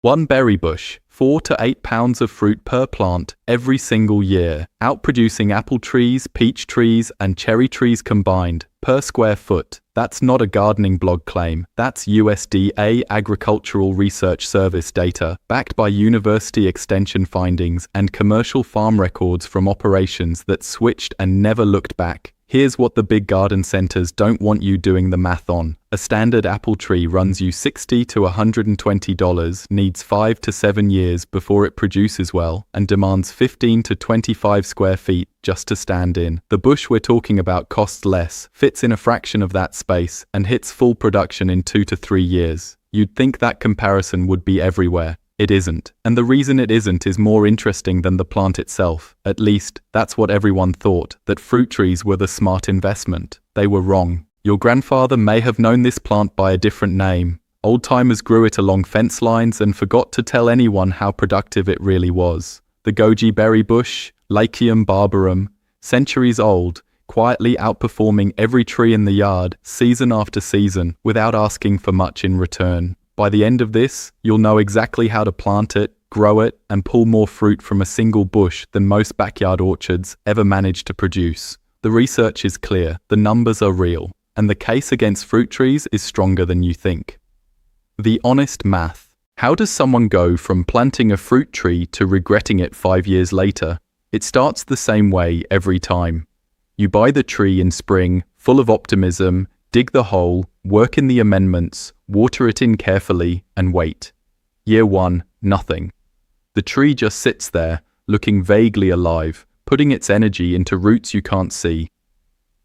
One berry bush, 4 to 8 pounds of fruit per plant every single year, outproducing apple trees, peach trees, and cherry trees combined, per square foot. That's not a gardening blog claim, that's USDA Agricultural Research Service data, backed by university extension findings and commercial farm records from operations that switched and never looked back. Here's what the big garden centers don't want you doing the math on. A standard apple tree runs you $60 to $120, needs 5 to 7 years before it produces well, and demands 15 to 25 square feet just to stand in. The bush we're talking about costs less, fits in a fraction of that space, and hits full production in 2 to 3 years. You'd think that comparison would be everywhere. It isn't. And the reason it isn't is more interesting than the plant itself. At least, that's what everyone thought, that fruit trees were the smart investment. They were wrong. Your grandfather may have known this plant by a different name. Old-timers grew it along fence lines and forgot to tell anyone how productive it really was. The goji berry bush, Lycium barbarum, centuries old, quietly outperforming every tree in the yard, season after season, without asking for much in return. By the end of this, you'll know exactly how to plant it, grow it, and pull more fruit from a single bush than most backyard orchards ever managed to produce. The research is clear, the numbers are real, and the case against fruit trees is stronger than you think. The honest math. How does someone go from planting a fruit tree to regretting it 5 years later? It starts the same way every time. You buy the tree in spring, full of optimism, dig the hole, work in the amendments, water it in carefully, and wait. Year 1, nothing. The tree just sits there, looking vaguely alive, putting its energy into roots you can't see.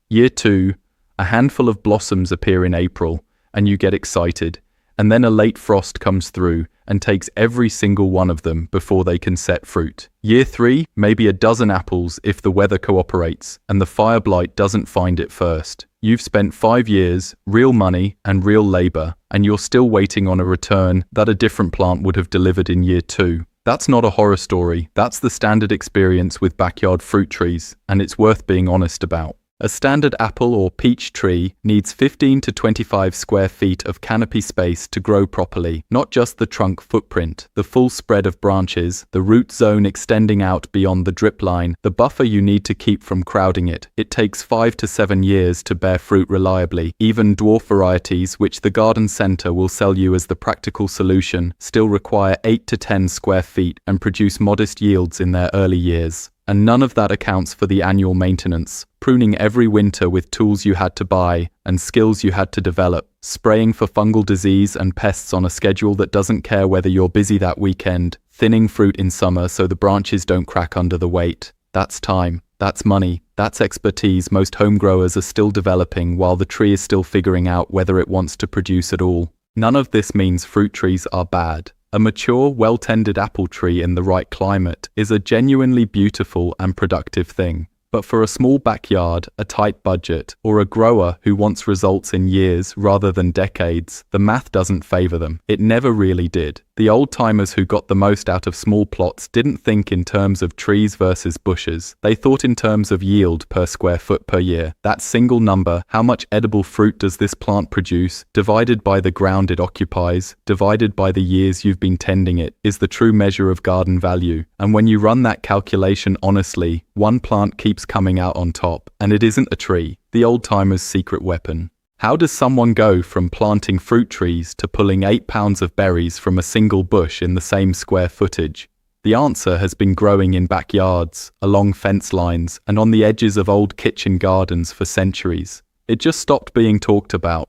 Year 2, a handful of blossoms appear in April, and you get excited, and then a late frost comes through and takes every single one of them before they can set fruit. Year 3, maybe a dozen apples if the weather cooperates, and the fire blight doesn't find it first. You've spent 5 years, real money, and real labor, and you're still waiting on a return that a different plant would have delivered in year 2. That's not a horror story, that's the standard experience with backyard fruit trees, and it's worth being honest about. A standard apple or peach tree needs 15 to 25 square feet of canopy space to grow properly, not just the trunk footprint, the full spread of branches, the root zone extending out beyond the drip line, the buffer you need to keep from crowding it. It takes 5 to 7 years to bear fruit reliably. Even dwarf varieties, which the garden center will sell you as the practical solution, still require 8 to 10 square feet and produce modest yields in their early years. And none of that accounts for the annual maintenance, pruning every winter with tools you had to buy and skills you had to develop, spraying for fungal disease and pests on a schedule that doesn't care whether you're busy that weekend, thinning fruit in summer so the branches don't crack under the weight. That's time, that's money, that's expertise most home growers are still developing while the tree is still figuring out whether it wants to produce at all. None of this means fruit trees are bad. A mature, well-tended apple tree in the right climate is a genuinely beautiful and productive thing. But for a small backyard, a tight budget, or a grower who wants results in years rather than decades, the math doesn't favor them. It never really did. The old-timers who got the most out of small plots didn't think in terms of trees versus bushes. They thought in terms of yield per square foot per year. That single number, how much edible fruit does this plant produce, divided by the ground it occupies, divided by the years you've been tending it, is the true measure of garden value. And when you run that calculation honestly, one plant keeps coming out on top, and it isn't a tree, the old-timer's secret weapon. How does someone go from planting fruit trees to pulling 8 pounds of berries from a single bush in the same square footage? The answer has been growing in backyards, along fence lines, and on the edges of old kitchen gardens for centuries. It just stopped being talked about.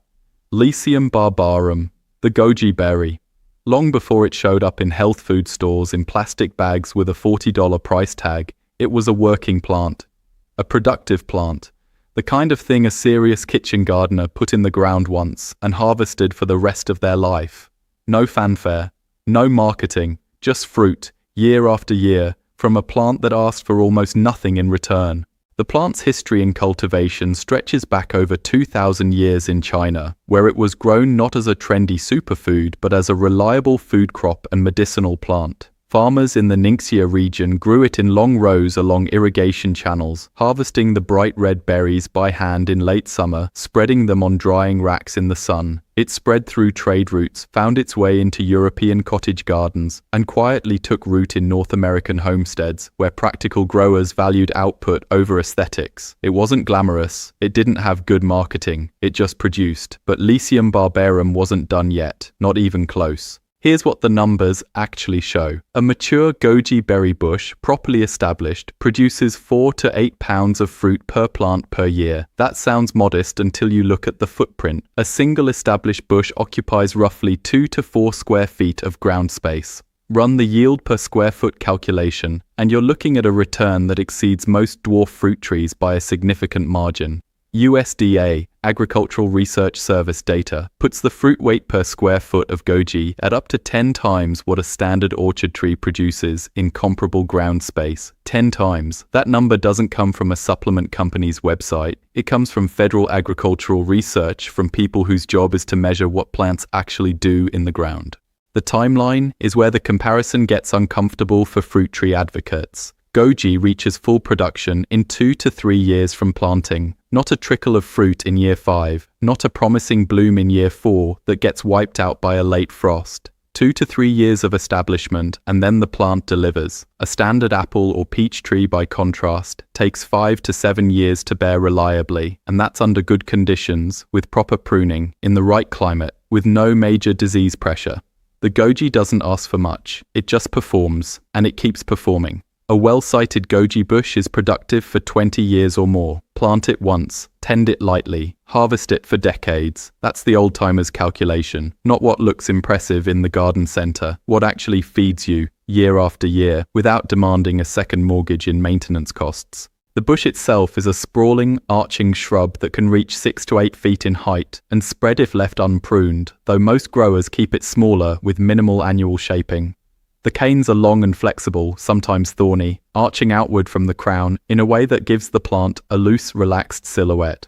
Lycium barbarum, the goji berry. Long before it showed up in health food stores in plastic bags with a $40 price tag, it was a working plant. A productive plant. The kind of thing a serious kitchen gardener put in the ground once and harvested for the rest of their life. No fanfare, no marketing, just fruit, year after year, from a plant that asked for almost nothing in return. The plant's history in cultivation stretches back over 2,000 years in China, where it was grown not as a trendy superfood but as a reliable food crop and medicinal plant. Farmers in the Ningxia region grew it in long rows along irrigation channels, harvesting the bright red berries by hand in late summer, spreading them on drying racks in the sun. It spread through trade routes, found its way into European cottage gardens, and quietly took root in North American homesteads, where practical growers valued output over aesthetics. It wasn't glamorous, it didn't have good marketing, it just produced. But Lycium barbarum wasn't done yet, not even close. Here's what the numbers actually show. A mature goji berry bush, properly established, produces 4 to 8 pounds of fruit per plant per year. That sounds modest until you look at the footprint. A single established bush occupies roughly 2 to 4 square feet of ground space. Run the yield per square foot calculation, and you're looking at a return that exceeds most dwarf fruit trees by a significant margin. USDA, Agricultural Research Service data, puts the fruit weight per square foot of goji at up to 10 times what a standard orchard tree produces in comparable ground space. 10 times. That number doesn't come from a supplement company's website. It comes from federal agricultural research from people whose job is to measure what plants actually do in the ground. The timeline is where the comparison gets uncomfortable for fruit tree advocates. Goji reaches full production in 2 to 3 years from planting. Not a trickle of fruit in year 5, not a promising bloom in year 4 that gets wiped out by a late frost. 2 to 3 years of establishment and then the plant delivers. A standard apple or peach tree, by contrast, takes 5 to 7 years to bear reliably, and that's under good conditions, with proper pruning, in the right climate, with no major disease pressure. The goji doesn't ask for much, it just performs, and it keeps performing. A well-sited goji bush is productive for 20 years or more. Plant it once, tend it lightly, harvest it for decades. That's the old-timers' calculation, not what looks impressive in the garden center, what actually feeds you, year after year, without demanding a second mortgage in maintenance costs. The bush itself is a sprawling, arching shrub that can reach 6 to 8 feet in height and spread if left unpruned, though most growers keep it smaller with minimal annual shaping. The canes are long and flexible, sometimes thorny, arching outward from the crown in a way that gives the plant a loose, relaxed silhouette.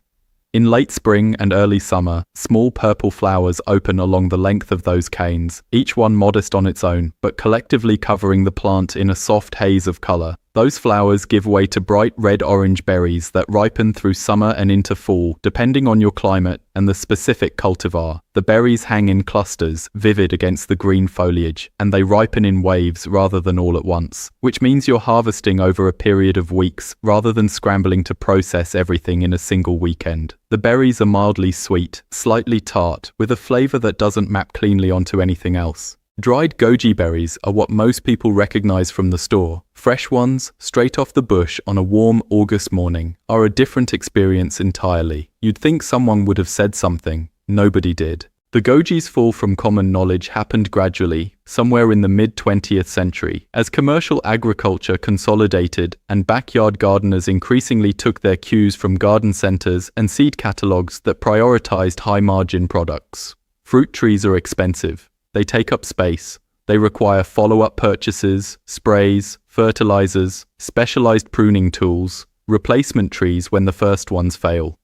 In late spring and early summer, small purple flowers open along the length of those canes, each one modest on its own, but collectively covering the plant in a soft haze of color. Those flowers give way to bright red-orange berries that ripen through summer and into fall, depending on your climate and the specific cultivar. The berries hang in clusters, vivid against the green foliage, and they ripen in waves rather than all at once, which means you're harvesting over a period of weeks rather than scrambling to process everything in a single weekend. The berries are mildly sweet, slightly tart, with a flavor that doesn't map cleanly onto anything else. Dried goji berries are what most people recognize from the store. Fresh ones, straight off the bush on a warm August morning, are a different experience entirely. You'd think someone would have said something. Nobody did. The goji's fall from common knowledge happened gradually, somewhere in the mid-20th century, as commercial agriculture consolidated and backyard gardeners increasingly took their cues from garden centers and seed catalogs that prioritized high-margin products. Fruit trees are expensive. They take up space. They require follow-up purchases, sprays, fertilizers, specialized pruning tools, replacement trees when the first ones fail.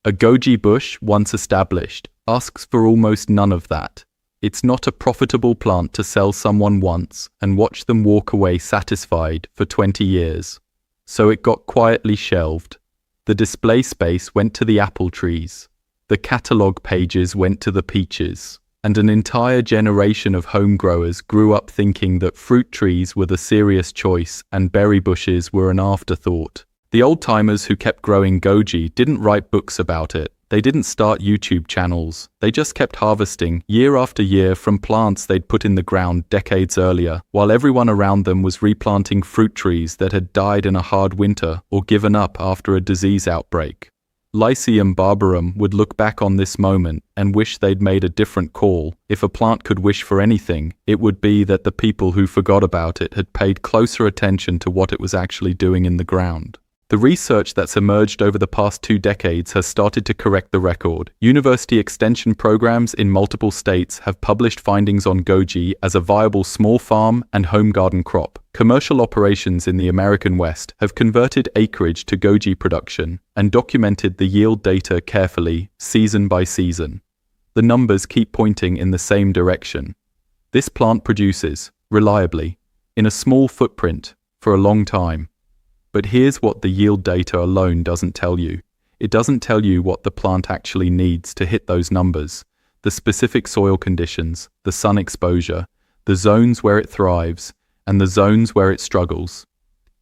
A goji bush, once established, asks for almost none of that. It's not a profitable plant to sell someone once and watch them walk away satisfied for 20 years. So it got quietly shelved. The display space went to the apple trees. The catalog pages went to the peaches. And an entire generation of home growers grew up thinking that fruit trees were the serious choice and berry bushes were an afterthought. The old-timers who kept growing goji didn't write books about it. They didn't start YouTube channels. They just kept harvesting year after year from plants they'd put in the ground decades earlier, while everyone around them was replanting fruit trees that had died in a hard winter or given up after a disease outbreak. Lycium barbarum would look back on this moment and wish they'd made a different call. If a plant could wish for anything, it would be that the people who forgot about it had paid closer attention to what it was actually doing in the ground. The research that's emerged over the past 2 decades has started to correct the record. University extension programs in multiple states have published findings on goji as a viable small farm and home garden crop. Commercial operations in the American West have converted acreage to goji production and documented the yield data carefully, season by season. The numbers keep pointing in the same direction. This plant produces, reliably, in a small footprint, for a long time. But here's what the yield data alone doesn't tell you. It doesn't tell you what the plant actually needs to hit those numbers, the specific soil conditions, the sun exposure, the zones where it thrives, and the zones where it struggles.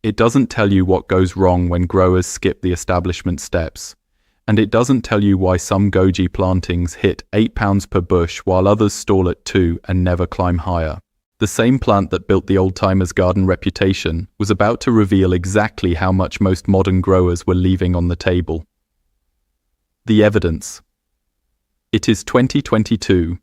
It doesn't tell you what goes wrong when growers skip the establishment steps. And it doesn't tell you why some goji plantings hit 8 pounds per bush while others stall at 2 and never climb higher. The same plant that built the old-timers' garden reputation was about to reveal exactly how much most modern growers were leaving on the table. The evidence. It is 2022.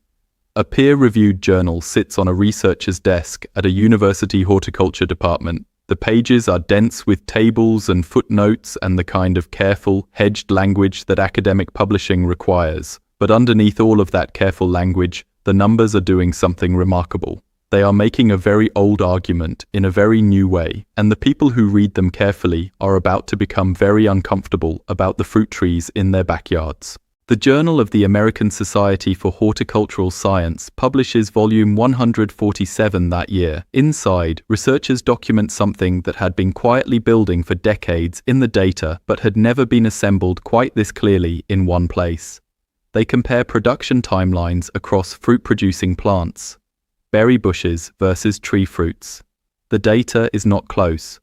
A peer-reviewed journal sits on a researcher's desk at a university horticulture department. The pages are dense with tables and footnotes and the kind of careful, hedged language that academic publishing requires. But underneath all of that careful language, the numbers are doing something remarkable. They are making a very old argument in a very new way, and the people who read them carefully are about to become very uncomfortable about the fruit trees in their backyards. The Journal of the American Society for Horticultural Science publishes volume 147 that year. Inside, researchers document something that had been quietly building for decades in the data but had never been assembled quite this clearly in one place. They compare production timelines across fruit-producing plants, berry bushes versus tree fruits. The data is not close.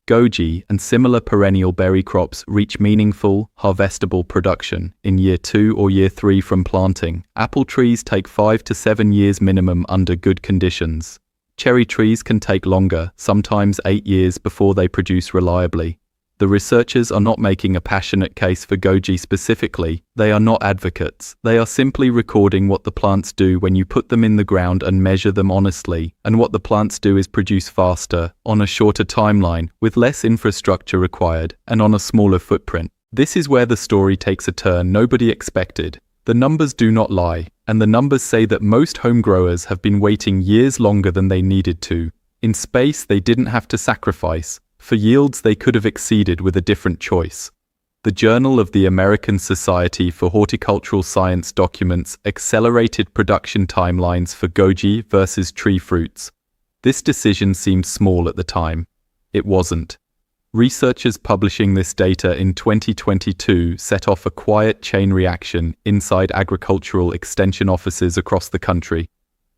Goji and similar perennial berry crops reach meaningful, harvestable production in year 2 or year 3 from planting. Apple trees take 5 to 7 years minimum under good conditions. Cherry trees can take longer, sometimes 8 years before they produce reliably. The researchers are not making a passionate case for goji specifically. They are not advocates. They are simply recording what the plants do when you put them in the ground and measure them honestly. And what the plants do is produce faster, on a shorter timeline, with less infrastructure required, and on a smaller footprint. This is where the story takes a turn nobody expected. The numbers do not lie, and the numbers say that most home growers have been waiting years longer than they needed to. In space they didn't have to sacrifice. For yields they could have exceeded with a different choice. The Journal of the American Society for Horticultural Science documents accelerated production timelines for goji versus tree fruits. This decision seemed small at the time. It wasn't. Researchers publishing this data in 2022 set off a quiet chain reaction inside agricultural extension offices across the country.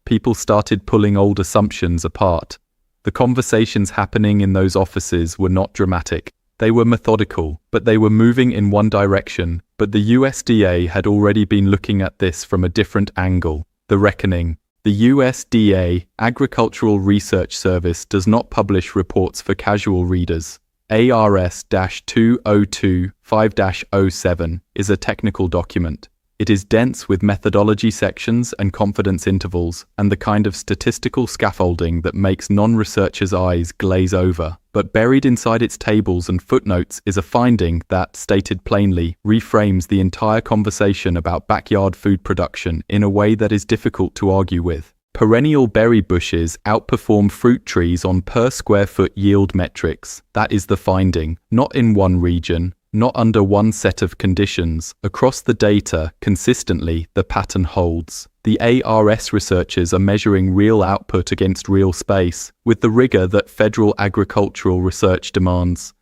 People started pulling old assumptions apart. The conversations happening in those offices were not dramatic. They were methodical, but they were moving in one direction. But the USDA had already been looking at this from a different angle. The reckoning. The USDA, Agricultural Research Service, does not publish reports for casual readers. ARS-2025-07 is a technical document. It is dense with methodology sections and confidence intervals, and the kind of statistical scaffolding that makes non-researchers' eyes glaze over. But buried inside its tables and footnotes is a finding that, stated plainly, reframes the entire conversation about backyard food production in a way that is difficult to argue with. Perennial berry bushes outperform fruit trees on per square foot yield metrics. That is the finding, not in one region, not under one set of conditions. Across the data, consistently, the pattern holds. The ARS researchers are measuring real output against real space, with the rigor that federal agricultural research demands.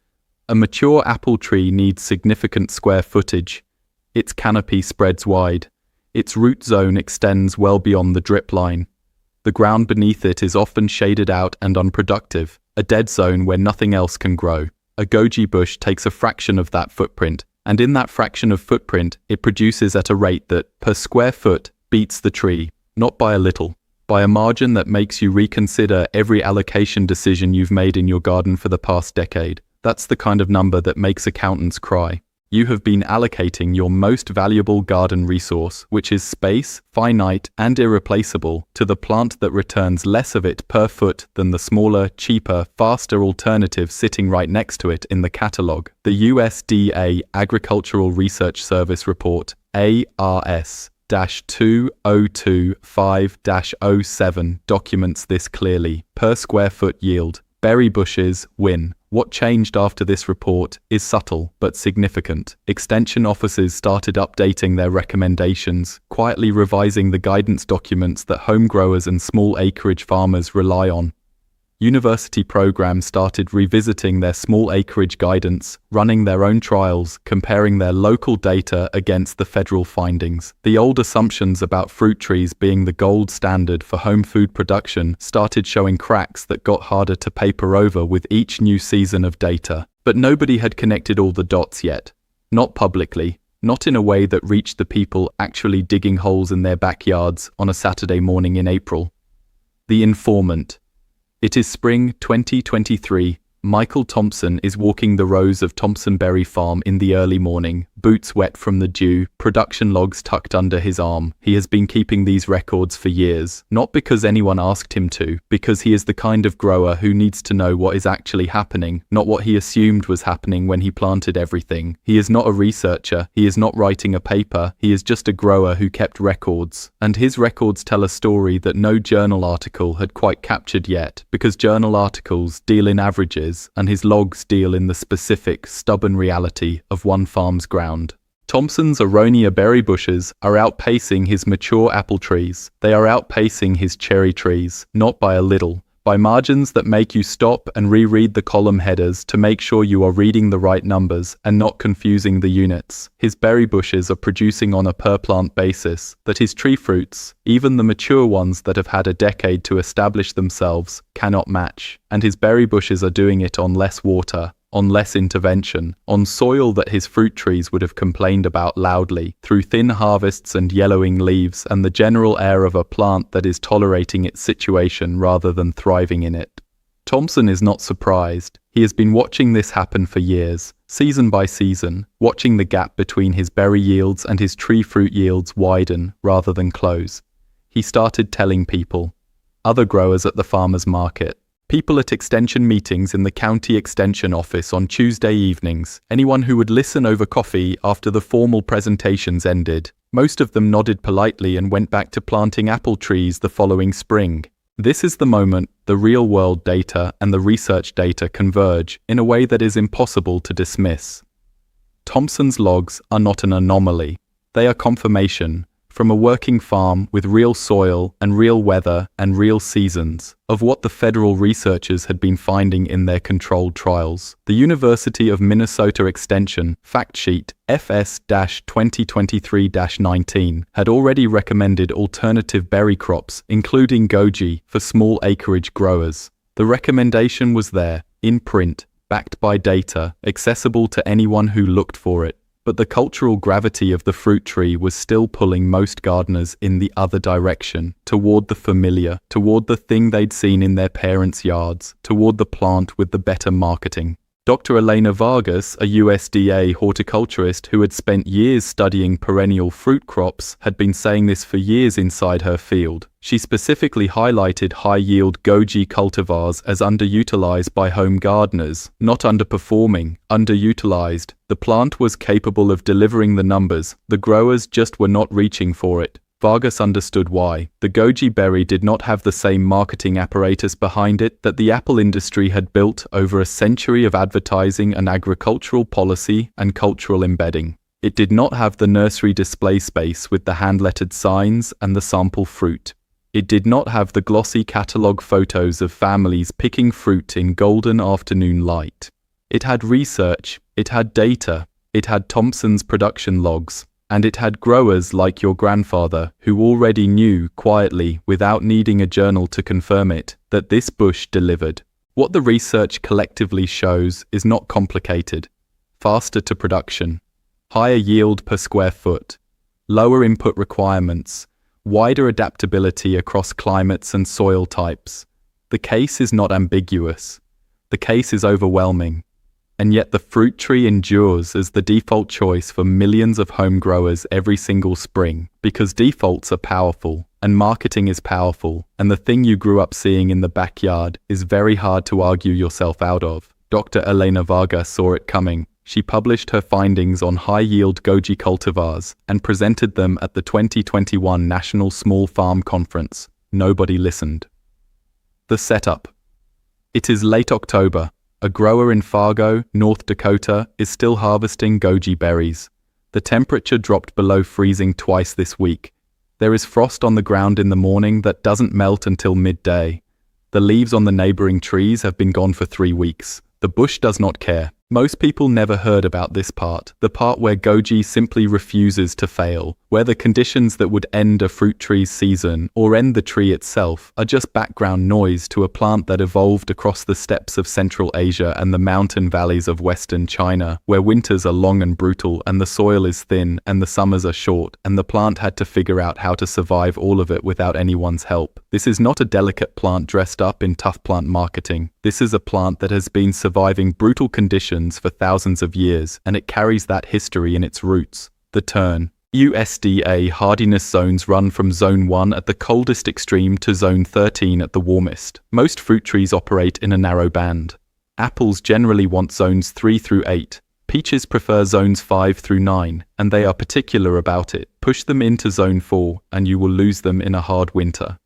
A mature apple tree needs significant square footage. Its canopy spreads wide. Its root zone extends well beyond the drip line. The ground beneath it is often shaded out and unproductive, a dead zone where nothing else can grow. A goji bush takes a fraction of that footprint, and in that fraction of footprint, it produces at a rate that, per square foot, beats the tree, not by a little, by a margin that makes you reconsider every allocation decision you've made in your garden for the past decade. That's the kind of number that makes accountants cry. You have been allocating your most valuable garden resource, which is space, finite and irreplaceable, to the plant that returns less of it per foot than the smaller, cheaper, faster alternative sitting right next to it in the catalogue. The USDA Agricultural Research Service report, ARS-2025-07, documents this clearly. Per square foot yield, berry bushes win. What changed after this report is subtle but significant. Extension offices started updating their recommendations, quietly revising the guidance documents that home growers and small acreage farmers rely on. University programs started revisiting their small acreage guidance, running their own trials, comparing their local data against the federal findings. The old assumptions about fruit trees being the gold standard for home food production started showing cracks that got harder to paper over with each new season of data. But nobody had connected all the dots yet. Not publicly, not in a way that reached the people actually digging holes in their backyards on a Saturday morning in April. The informant. It is spring 2023. Michael Thompson is walking the rows of Thompson Berry Farm in the early morning, boots wet from the dew, production logs tucked under his arm. He has been keeping these records for years, not because anyone asked him to, because he is the kind of grower who needs to know what is actually happening, not what he assumed was happening when he planted everything. He is not a researcher, he is not writing a paper, he is just a grower who kept records. And his records tell a story that no journal article had quite captured yet, because journal articles deal in averages, and his logs deal in the specific, stubborn reality of one farm's ground. Thompson's Aronia berry bushes are outpacing his mature apple trees. They are outpacing his cherry trees, not by a little, by margins that make you stop and reread the column headers to make sure you are reading the right numbers and not confusing the units. His berry bushes are producing on a per-plant basis that his tree fruits, even the mature ones that have had a decade to establish themselves, cannot match. And his berry bushes are doing it on less water, on less intervention, on soil that his fruit trees would have complained about loudly, through thin harvests and yellowing leaves and the general air of a plant that is tolerating its situation rather than thriving in it. Thompson is not surprised. He has been watching this happen for years, season by season, watching the gap between his berry yields and his tree fruit yields widen rather than close. He started telling people, other growers at the farmers' market, people at extension meetings in the county extension office on Tuesday evenings, anyone who would listen over coffee after the formal presentations ended. Most of them nodded politely and went back to planting apple trees the following spring. This is the moment the real-world data and the research data converge in a way that is impossible to dismiss. Thompson's logs are not an anomaly. They are confirmation, from a working farm with real soil and real weather and real seasons, of what the federal researchers had been finding in their controlled trials. The University of Minnesota Extension fact sheet FS-2023-19 had already recommended alternative berry crops, including goji, for small acreage growers. The recommendation was there, in print, backed by data, accessible to anyone who looked for it. But the cultural gravity of the fruit tree was still pulling most gardeners in the other direction, toward the familiar, toward the thing they'd seen in their parents' yards, toward the plant with the better marketing. Dr. Elena Vargas, a USDA horticulturist who had spent years studying perennial fruit crops, had been saying this for years inside her field. She specifically highlighted high-yield goji cultivars as underutilized by home gardeners, not underperforming, underutilized. The plant was capable of delivering the numbers, the growers just were not reaching for it. Vargas understood why. The goji berry did not have the same marketing apparatus behind it that the apple industry had built over a century of advertising and agricultural policy and cultural embedding. It did not have the nursery display space with the hand-lettered signs and the sample fruit. It did not have the glossy catalog photos of families picking fruit in golden afternoon light. It had research, it had data, it had Thompson's production logs. And it had growers like your grandfather who already knew quietly, without needing a journal to confirm it, that this bush delivered. What the research collectively shows is not complicated. Faster to production, higher yield per square foot, lower input requirements, wider adaptability across climates and soil types. The case is not ambiguous. The case is overwhelming. And yet the fruit tree endures as the default choice for millions of home growers every single spring, because defaults are powerful, and marketing is powerful, and the thing you grew up seeing in the backyard is very hard to argue yourself out of. Dr. Elena Vargas saw it coming. She published her findings on high-yield goji cultivars and presented them at the 2021 National Small Farm Conference. Nobody listened. The setup. It is late October. A grower in Fargo, North Dakota, is still harvesting goji berries. The temperature dropped below freezing twice this week. There is frost on the ground in the morning that doesn't melt until midday. The leaves on the neighboring trees have been gone for 3 weeks. The bush does not care. Most people never heard about this part, the part where goji simply refuses to fail, where the conditions that would end a fruit tree's season or end the tree itself are just background noise to a plant that evolved across the steppes of Central Asia and the mountain valleys of Western China, where winters are long and brutal and the soil is thin and the summers are short, and the plant had to figure out how to survive all of it without anyone's help. This is not a delicate plant dressed up in tough plant marketing. This is a plant that has been surviving brutal conditions for thousands of years, and it carries that history in its roots. The tern. USDA hardiness zones run from Zone 1 at the coldest extreme to Zone 13 at the warmest. Most fruit trees operate in a narrow band. Apples generally want Zones 3 through 8. Peaches prefer Zones 5 through 9, and they are particular about it. Push them into Zone 4, and you will lose them in a hard winter.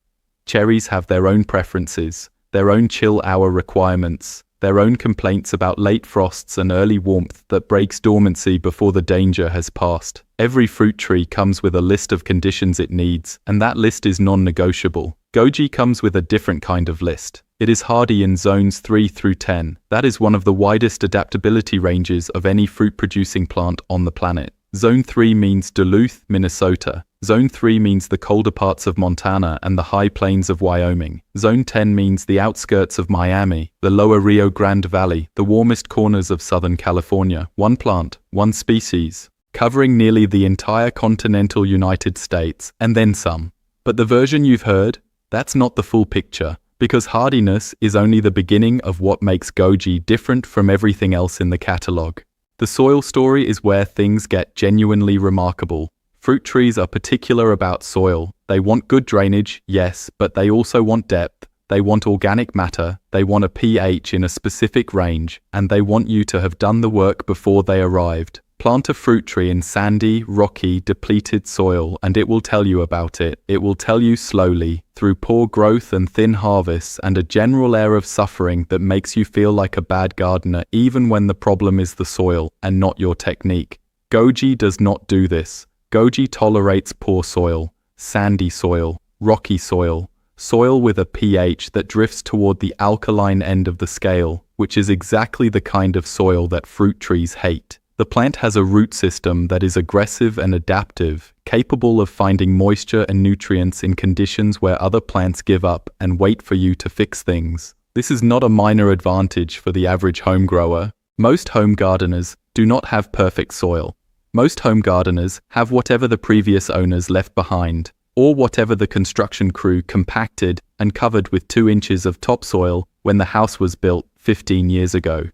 Cherries have their own preferences, their own chill hour requirements, their own complaints about late frosts and early warmth that breaks dormancy before the danger has passed. Every fruit tree comes with a list of conditions it needs, and that list is non-negotiable. Goji comes with a different kind of list. It is hardy in Zones 3 through 10. That is one of the widest adaptability ranges of any fruit-producing plant on the planet. Zone 3 means Duluth, Minnesota. Zone 3 means the colder parts of Montana and the high plains of Wyoming. Zone 10 means the outskirts of Miami, the lower Rio Grande Valley, the warmest corners of Southern California. One plant, one species, covering nearly the entire continental United States, and then some. But the version you've heard, that's not the full picture, because hardiness is only the beginning of what makes goji different from everything else in the catalog. The soil story is where things get genuinely remarkable. Fruit trees are particular about soil. They want good drainage, yes, but they also want depth. They want organic matter. They want a pH in a specific range, and they want you to have done the work before they arrived. Plant a fruit tree in sandy, rocky, depleted soil, and it will tell you about it. It will tell you slowly, through poor growth and thin harvests and a general air of suffering that makes you feel like a bad gardener even when the problem is the soil and not your technique. Goji does not do this. Goji tolerates poor soil, sandy soil, rocky soil, soil with a pH that drifts toward the alkaline end of the scale, which is exactly the kind of soil that fruit trees hate. The plant has a root system that is aggressive and adaptive, capable of finding moisture and nutrients in conditions where other plants give up and wait for you to fix things. This is not a minor advantage for the average home grower. Most home gardeners do not have perfect soil. Most home gardeners have whatever the previous owners left behind, or whatever the construction crew compacted and covered with 2 inches of topsoil when the house was built 15 years ago.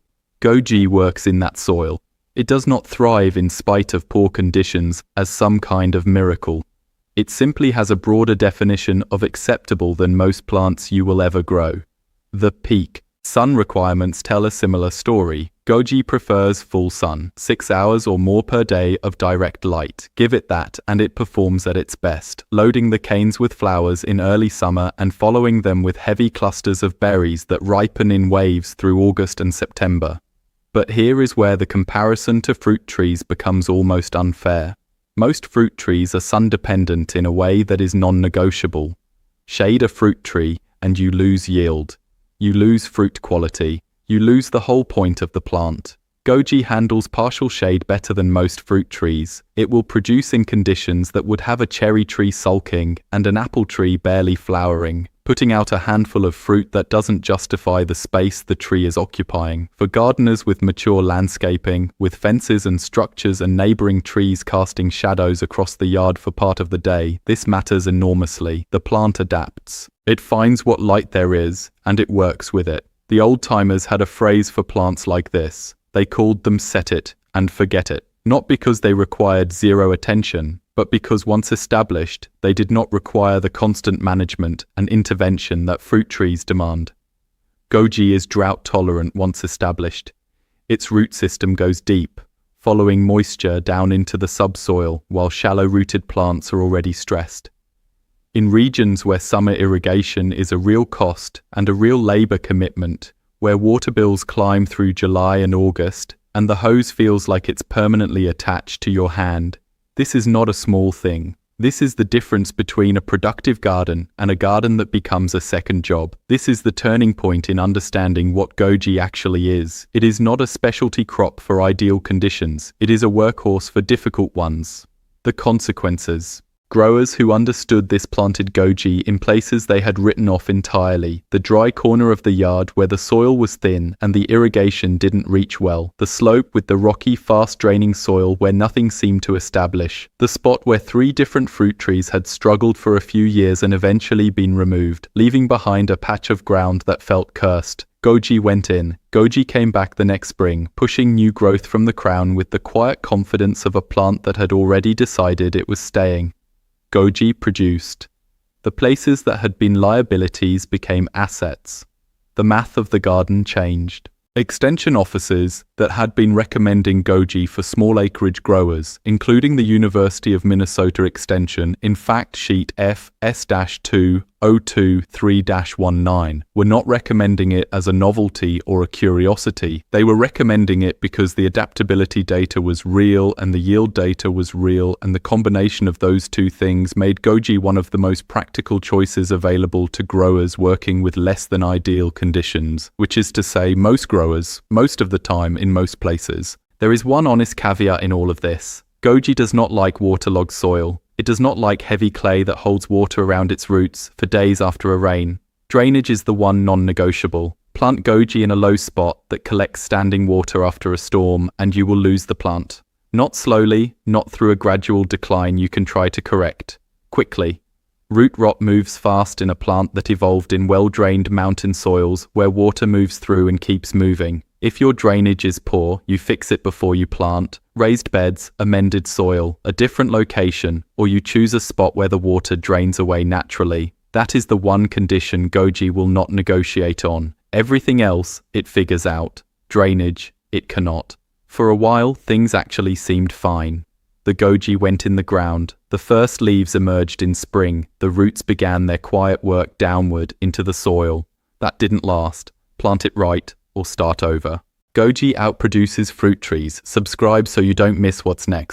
Goji works in that soil. It does not thrive in spite of poor conditions as some kind of miracle. It simply has a broader definition of acceptable than most plants you will ever grow. The peak. Sun requirements tell a similar story. Goji prefers full sun, 6 hours or more per day of direct light. Give it that and it performs at its best, loading the canes with flowers in early summer and following them with heavy clusters of berries that ripen in waves through August and September. But here is where the comparison to fruit trees becomes almost unfair. Most fruit trees are sun-dependent in a way that is non-negotiable. Shade a fruit tree and you lose yield. You lose fruit quality. You lose the whole point of the plant. Goji handles partial shade better than most fruit trees. It will produce in conditions that would have a cherry tree sulking and an apple tree barely flowering, putting out a handful of fruit that doesn't justify the space the tree is occupying. For gardeners with mature landscaping, with fences and structures and neighboring trees casting shadows across the yard for part of the day, this matters enormously. The plant adapts. It finds what light there is, and it works with it. The old-timers had a phrase for plants like this. They called them set it and forget it. Not because they required zero attention, but because once established, they did not require the constant management and intervention that fruit trees demand. Goji is drought-tolerant once established. Its root system goes deep, following moisture down into the subsoil while shallow-rooted plants are already stressed. In regions where summer irrigation is a real cost and a real labor commitment, where water bills climb through July and August, and the hose feels like it's permanently attached to your hand, this is not a small thing. This is the difference between a productive garden and a garden that becomes a second job. This is the turning point in understanding what goji actually is. It is not a specialty crop for ideal conditions. It is a workhorse for difficult ones. The consequences. Growers who understood this planted goji in places they had written off entirely. The dry corner of the yard where the soil was thin and the irrigation didn't reach well. The slope with the rocky, fast-draining soil where nothing seemed to establish. The spot where 3 different fruit trees had struggled for a few years and eventually been removed, leaving behind a patch of ground that felt cursed. Goji went in. Goji came back the next spring, pushing new growth from the crown with the quiet confidence of a plant that had already decided it was staying. Goji produced. The places that had been liabilities became assets. The math of the garden changed. Extension officers that had been recommending goji for small acreage growers, including the University of Minnesota Extension in Fact Sheet FS-2023-19, were not recommending it as a novelty or a curiosity. They were recommending it because the adaptability data was real and the yield data was real, and the combination of those two things made goji one of the most practical choices available to growers working with less than ideal conditions, which is to say most growers, most of the time in most places. There is one honest caveat in all of this. Goji does not like waterlogged soil. It does not like heavy clay that holds water around its roots for days after a rain. Drainage is the one non-negotiable. Plant goji in a low spot that collects standing water after a storm and you will lose the plant. Not slowly, not through a gradual decline you can try to correct. Quickly. Root rot moves fast in a plant that evolved in well-drained mountain soils where water moves through and keeps moving. If your drainage is poor, you fix it before you plant. Raised beds, amended soil, a different location, or you choose a spot where the water drains away naturally. That is the one condition goji will not negotiate on. Everything else, it figures out. Drainage, it cannot. For a while, things actually seemed fine. The goji went in the ground. The first leaves emerged in spring. The roots began their quiet work downward into the soil. That didn't last. Plant it right, or start over. Goji outproduces fruit trees. Subscribe so you don't miss what's next.